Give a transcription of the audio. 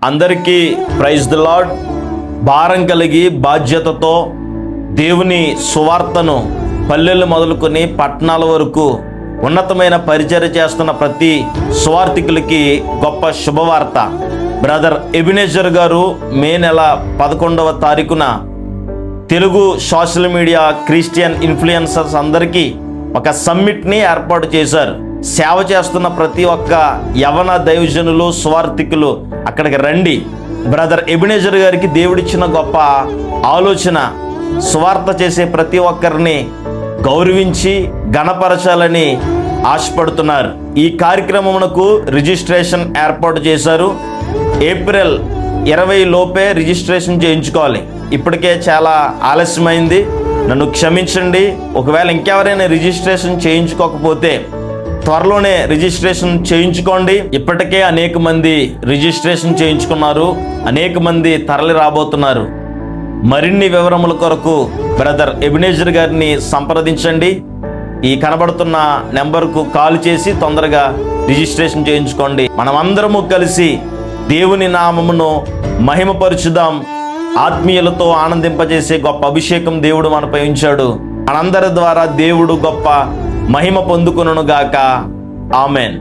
అందరికీ praise the lord. భారం కలిగి బాధ్యతతో దేవుని సువార్తను పల్లెలు మొదలుకొని పట్టణాల వరకు ఉన్నతమైన పరిచర్య చేస్తున్న ప్రతి సువార్థికులకి గొప్ప శుభవార్త. బ్రదర్ ఎబినేజర్ గారు మే నెల 11వ తారీఖున Telugu social media Christian influencers అందరికీ ఒక సమ్మిట్ని ఏర్పాటు చేశారు. సేవ చేస్తున్న ప్రతి ఒక్క యవన దైవజనులు సువార్థికులు అక్కడికి రండి. బ్రదర్ ఎబినేజర్ గారికి దేవుడిచ్చిన గొప్ప ఆలోచన సువార్త చేసే ప్రతి ఒక్కరిని గౌరవించి ఘనపరచాలని ఆశపడుతున్నారు. ఈ కార్యక్రమమునకు రిజిస్ట్రేషన్ ఏర్పాటు చేశారు. ఏప్రిల్ 20 లోపే రిజిస్ట్రేషన్ చేయించుకోవాలి. ఇప్పటికే చాలా ఆలస్యమైంది, నన్ను క్షమించండి. ఒకవేళ ఇంకెవరైనా రిజిస్ట్రేషన్ చేయించుకోకపోతే త్వరలోనే రిజిస్ట్రేషన్ చేయించుకోండి. ఇప్పటికే అనేక మంది రిజిస్ట్రేషన్ చేయించుకున్నారు, అనేక మంది తరలి రాబోతున్నారు. మరిన్ని వివరముల కొరకు బ్రదర్ ఎబినేజర్ గారిని సంప్రదించండి. ఈ కనబడుతున్న నెంబర్కు కాల్ చేసి తొందరగా రిజిస్ట్రేషన్ చేయించుకోండి. మనమందరము కలిసి దేవుని నామమును మహిమపరుచుదాం. ఆత్మీయులతో ఆనందింపజేసే గొప్ప అభిషేకం దేవుడు మనపై ఉంచాడు. మనందరి ద్వారా దేవుడు గొప్ప మహిమ పొందుకొనుగాక. ఆమెన్.